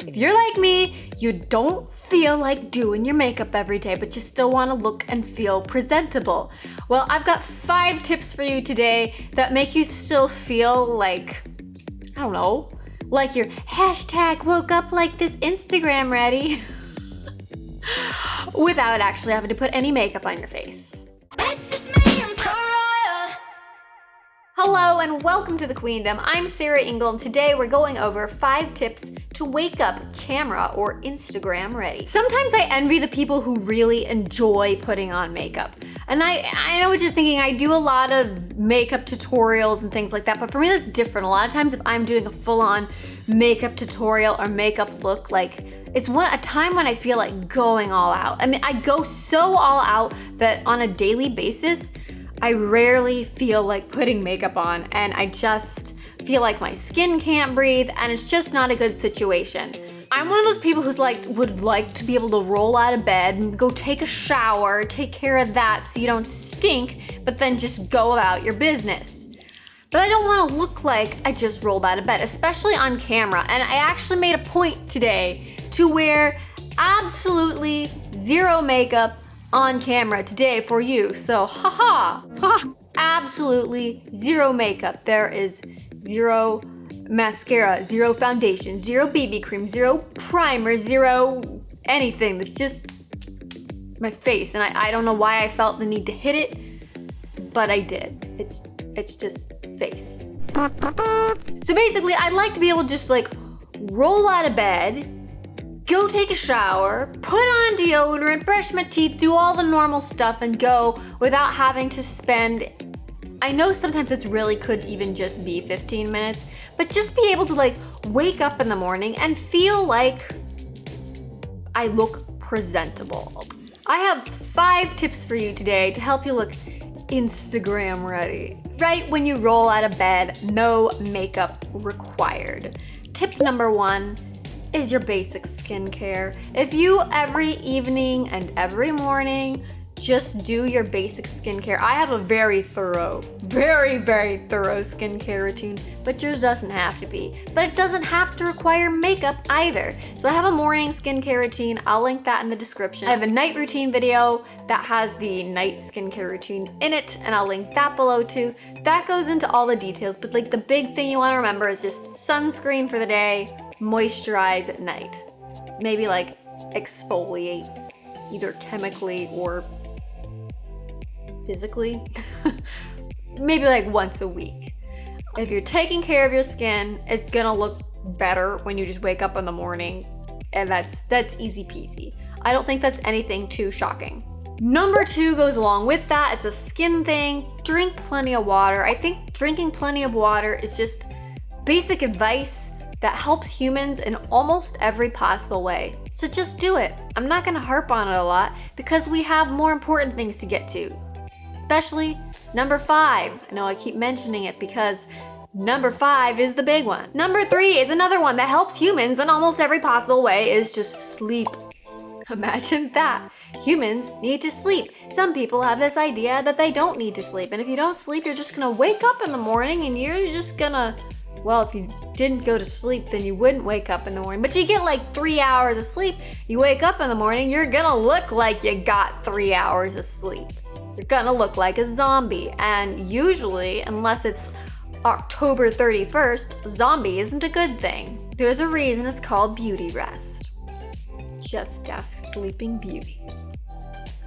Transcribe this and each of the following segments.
If you're like me, you don't feel like doing your makeup every day, but you still want to look and feel presentable. Well, I've got 5 tips for you today that make you still feel like, I don't know, like your hashtag woke up like this Instagram ready without actually having to put any makeup on your face. Hello and welcome to the Queendom. I'm Sarah Engel and today we're going over 5 tips to wake up camera or Instagram ready. Sometimes I envy the people who really enjoy putting on makeup. And I know what you're thinking, I do a lot of makeup tutorials and things like that, but for me that's different. A lot of times if I'm doing a full-on makeup tutorial or makeup look, like it's a time when I feel like going all out. I mean, I go so all out that on a daily basis, I rarely feel like putting makeup on and I just feel like my skin can't breathe and it's just not a good situation. I'm one of those people who's would like to be able to roll out of bed and go take a shower, take care of that so you don't stink, but then just go about your business. But I don't want to look like I just rolled out of bed, especially on camera. And I actually made a point today to wear absolutely zero makeup on camera today for you. So, ha, absolutely zero makeup. There is zero mascara, zero foundation, zero BB cream, zero primer, zero anything. That's just my face. And I don't know why I felt the need to hit it, but I did. It's just face. So basically, I'd like to be able to just roll out of bed, go take a shower, put on deodorant, brush my teeth, do all the normal stuff and go without having to spend, I know sometimes it really could even just be 15 minutes, but just be able to wake up in the morning and feel like I look presentable. I have 5 tips for you today to help you look Instagram ready. Right when you roll out of bed, no makeup required. Tip number 1 is your basic skincare. If you every evening and every morning just do your basic skincare, I have a very thorough skincare routine, but yours doesn't have to be. But it doesn't have to require makeup either. So I have a morning skincare routine, I'll link that in the description. I have a night routine video that has the night skincare routine in it, and I'll link that below too. That goes into all the details, but the big thing you wanna remember is just sunscreen for the day, moisturize at night. Maybe exfoliate, either chemically or physically. Maybe once a week. If you're taking care of your skin, it's gonna look better when you just wake up in the morning, and that's easy peasy. I don't think that's anything too shocking. Number 2 goes along with that. It's a skin thing. Drink plenty of water. I think drinking plenty of water is just basic advice that helps humans in almost every possible way. So just do it. I'm not gonna harp on it a lot because we have more important things to get to. Especially number 5. I know I keep mentioning it because number 5 is the big one. Number 3 is another one that helps humans in almost every possible way, is just sleep. Imagine that. Humans need to sleep. Some people have this idea that they don't need to sleep, and if you don't sleep, you're just gonna wake up in the morning and you're just gonna, well, if you didn't go to sleep, then you wouldn't wake up in the morning. But you get 3 hours of sleep, you wake up in the morning, you're gonna look like you got 3 hours of sleep. You're gonna look like a zombie. And usually, unless it's October 31st, zombie isn't a good thing. There's a reason it's called beauty rest. Just ask Sleeping Beauty.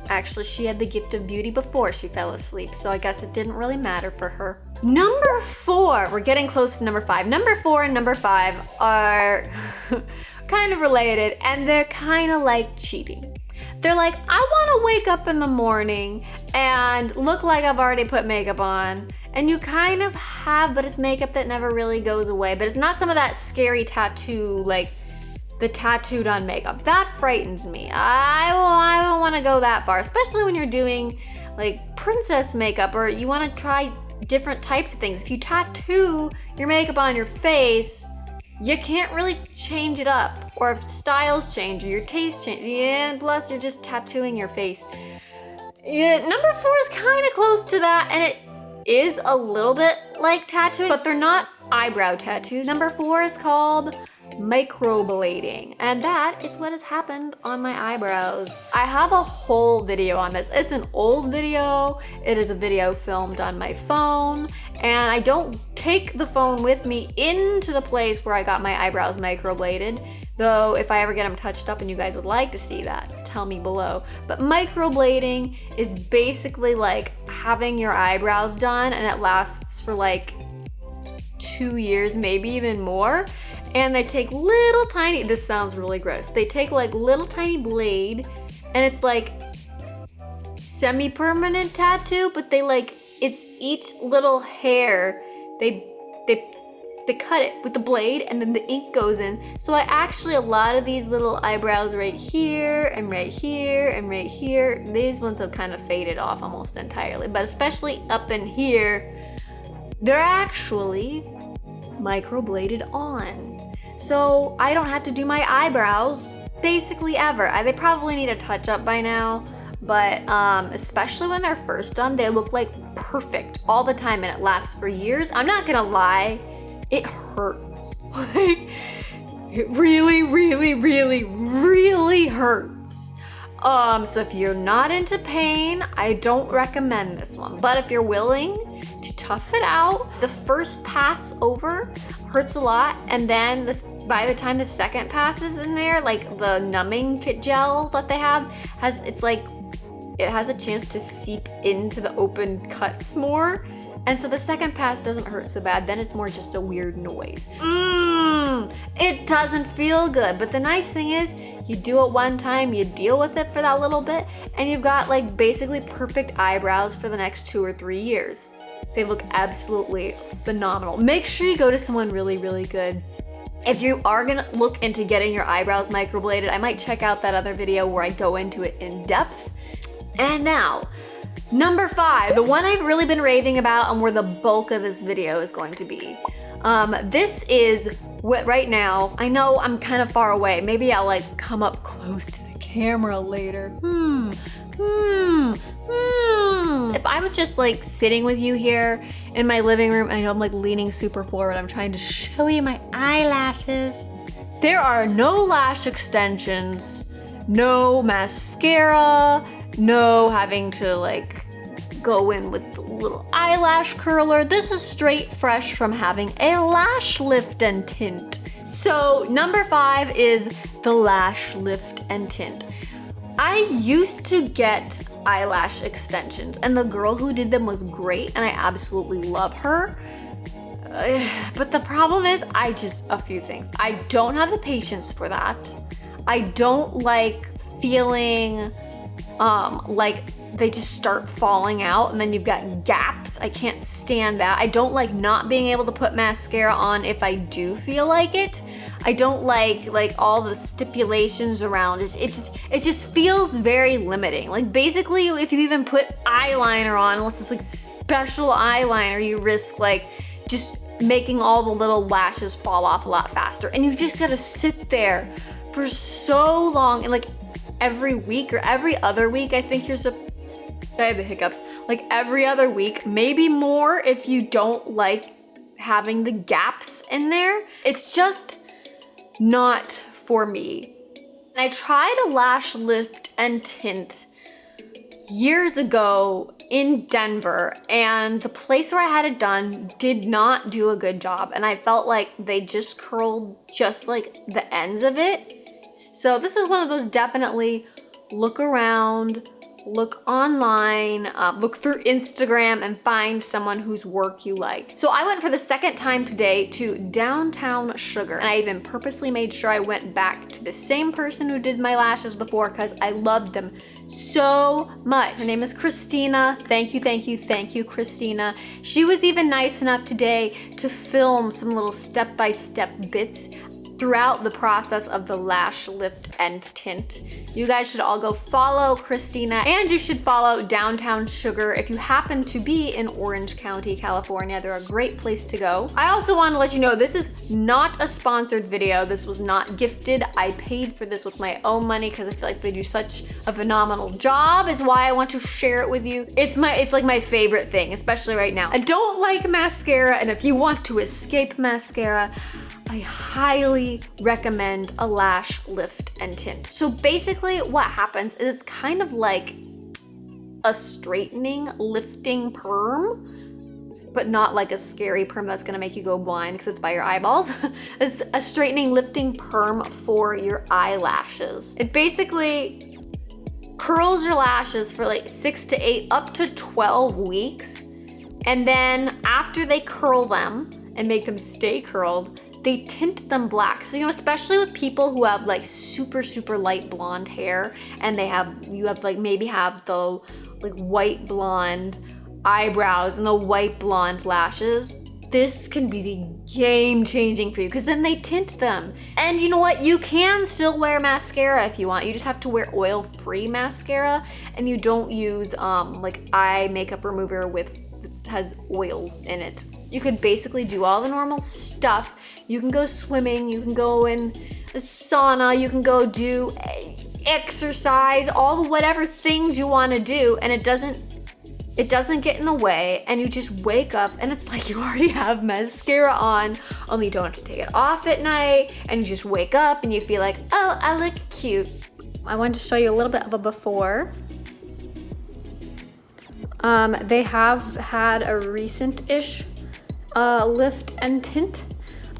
Actually, she had the gift of beauty before she fell asleep, so I guess it didn't really matter for her. Number 4, we're getting close to number 5. Number 4 and number 5 are kind of related, and they're kind of like cheating. They're I want to wake up in the morning and look like I've already put makeup on, and you kind of have, but it's makeup that never really goes away, but it's not some of that scary tattoo, the tattooed on makeup. That frightens me. I don't want to go that far, especially when you're doing princess makeup or you want to try different types of things. If you tattoo your makeup on your face, you can't really change it up. Or if styles change or your taste change, and plus you're just tattooing your face. Yeah, number 4 is kind of close to that, and it is a little bit like tattooing, but they're not eyebrow tattoos. Number 4 is called microblading. And that is what has happened on my eyebrows. I have a whole video on this. It's an old video. It is a video filmed on my phone, and I don't take the phone with me into the place where I got my eyebrows microbladed. Though if I ever get them touched up and you guys would like to see that, tell me below. But microblading is basically like having your eyebrows done, and it lasts for like 2 years, maybe even more. And they take little tiny, this sounds really gross, they take like little tiny blade, and it's like semi-permanent tattoo, but they like, it's each little hair, they cut it with the blade, and then the ink goes in. So I actually, a lot of these little eyebrows right here and right here and right here, these ones have kind of faded off almost entirely, but especially up in here, they're actually microbladed on. So I don't have to do my eyebrows basically ever. They probably need a touch up by now, but especially when they're first done, they look like perfect all the time, and it lasts for years. I'm not gonna lie, it hurts. Like, it really, really, really, really hurts. So if you're not into pain, I don't recommend this one. But if you're willing to tough it out, the first pass over hurts a lot, and then by the time the second pass is in there, like the numbing gel that they have it has a chance to seep into the open cuts more. And so the second pass doesn't hurt so bad, then it's more just a weird noise. It doesn't feel good, but the nice thing is, you do it one time, you deal with it for that little bit, and you've got like basically perfect eyebrows for the next 2 or 3 years. They look absolutely phenomenal. Make sure you go to someone really, really good. If you are gonna look into getting your eyebrows microbladed, I might check out that other video where I go into it in depth. And now, number 5, the one I've really been raving about and where the bulk of this video is going to be. This is what right now, I know I'm kind of far away. Maybe I'll like come up close to the camera later. If I was just like sitting with you here in my living room, and I know I'm like leaning super forward, I'm trying to show you my eyelashes. There are no lash extensions, no mascara, no having to like go in with the little eyelash curler. This is straight fresh from having a lash lift and tint. So number 5 is the lash lift and tint. I used to get eyelash extensions, and the girl who did them was great, and I absolutely love her. But the problem is, a few things. I don't have the patience for that. I don't like feeling like they just start falling out and then you've got gaps. I can't stand that. I don't like not being able to put mascara on if I do feel like it. I don't like all the stipulations around it. It just feels very limiting. Like basically, if you even put eyeliner on, unless it's like special eyeliner, you risk like just making all the little lashes fall off a lot faster. And you just gotta sit there for so long, and like every week or every other week, I think I have the hiccups. Like every other week, maybe more if you don't like having the gaps in there. It's just not for me. I tried a lash lift and tint years ago in Denver, and the place where I had it done did not do a good job, and I felt like they just curled just like the ends of it. So this is one of those definitely look around, look online, look through Instagram and find someone whose work you like. So I went for the second time today to Downtown Sugar, and I even purposely made sure I went back to the same person who did my lashes before because I loved them so much. Her name is Christina. Thank you, Christina. She was even nice enough today to film some little step-by-step bits throughout the process of the lash lift and tint. You guys should all go follow Christina, and you should follow Downtown Sugar if you happen to be in Orange County, California. They're a great place to go. I also want to let you know this is not a sponsored video. This was not gifted. I paid for this with my own money because I feel like they do such a phenomenal job, is why I want to share it with you. It's like my favorite thing, especially right now. I don't like mascara, and if you want to escape mascara, I highly recommend a lash lift and tint. So basically what happens is it's kind of like a straightening, lifting perm, but not like a scary perm that's gonna make you go blind because it's by your eyeballs. It's a straightening, lifting perm for your eyelashes. It basically curls your lashes for like 6 to 8, up to 12 weeks. And then after they curl them and make them stay curled, they tint them black. So, especially with people who have like super, super light blonde hair and you have like maybe have the like white blonde eyebrows and the white blonde lashes, this can be the game changing for you because then they tint them. And you know what? You can still wear mascara if you want. You just have to wear oil-free mascara and you don't use like eye makeup remover that has oils in it. You could basically do all the normal stuff. You can go swimming, you can go in a sauna, you can go do exercise, all the whatever things you want to do, and it doesn't get in the way, and you just wake up and it's like you already have mascara on, only you don't have to take it off at night, and you just wake up and you feel like, oh, I look cute. I wanted to show you a little bit of a before. They have had a recent-ish lift and tint,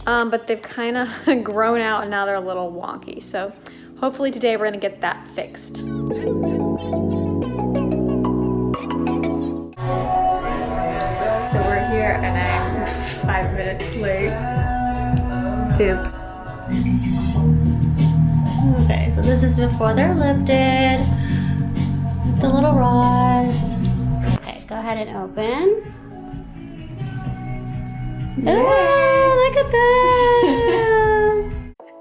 but they've kind of grown out and now they're a little wonky. So hopefully today we're gonna get that fixed. So we're here and I'm 5 minutes late. Oops. Okay, so this is before they're lifted. The little rods. Okay, go ahead and open. Oh, look at that!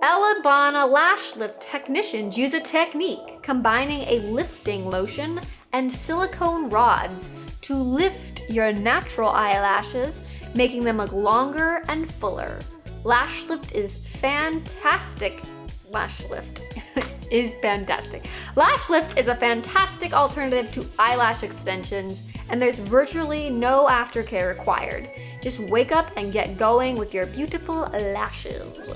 Alabama lash lift technicians use a technique combining a lifting lotion and silicone rods to lift your natural eyelashes, making them look longer and fuller. Lash lift is fantastic. Lash lift is fantastic. Lash lift is a fantastic alternative to eyelash extensions, and there's virtually no aftercare required. Just wake up and get going with your beautiful lashes.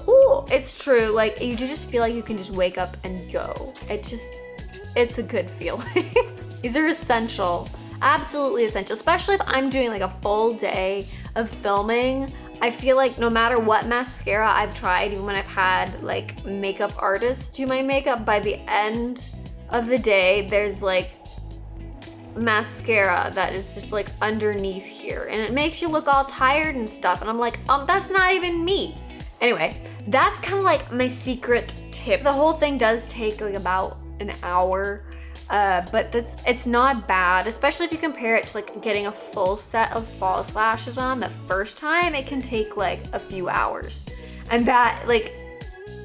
Ooh, it's true, like you just feel like you can just wake up and go. It's a good feeling. These are essential, absolutely essential, especially if I'm doing like a full day of filming. I feel like no matter what mascara I've tried, even when I've had like makeup artists do my makeup, by the end of the day, there's like mascara that is just like underneath here and it makes you look all tired and stuff. And I'm like, that's not even me. Anyway, that's kind of like my secret tip. The whole thing does take like about an hour. But it's not bad, especially if you compare it to like getting a full set of false lashes on the first time. It can take like a few hours, and that like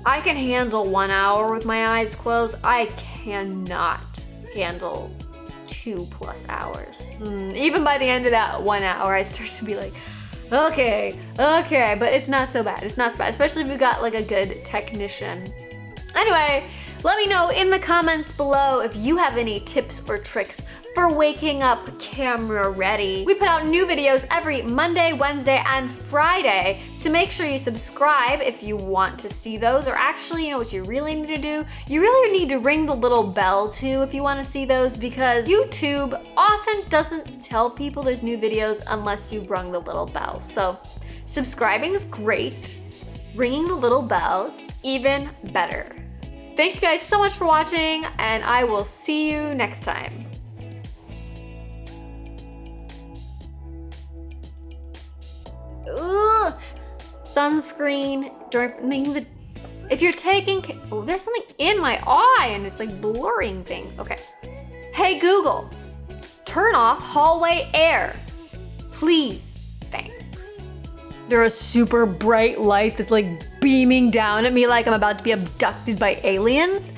I can handle 1 hour with my eyes closed. I cannot handle 2+ hours. Even by the end of that 1 hour, I start to be like, okay, but it's not so bad. It's not so bad, especially if you got like a good technician. Anyway, let me know in the comments below if you have any tips or tricks for waking up camera ready. We put out new videos every Monday, Wednesday, and Friday, so make sure you subscribe if you want to see those. Or actually, you know what you really need to do? You really need to ring the little bell too if you want to see those, because YouTube often doesn't tell people there's new videos unless you've rung the little bell. So subscribing is great. Ringing the little bell is even better. Thanks you guys so much for watching, and I will see you next time. Ugh. Sunscreen during if you're taking, oh, there's something in my eye and it's like blurring things. Okay. Hey Google, turn off hallway air, please. Thanks. There's a super bright light that's like beaming down at me like I'm about to be abducted by aliens.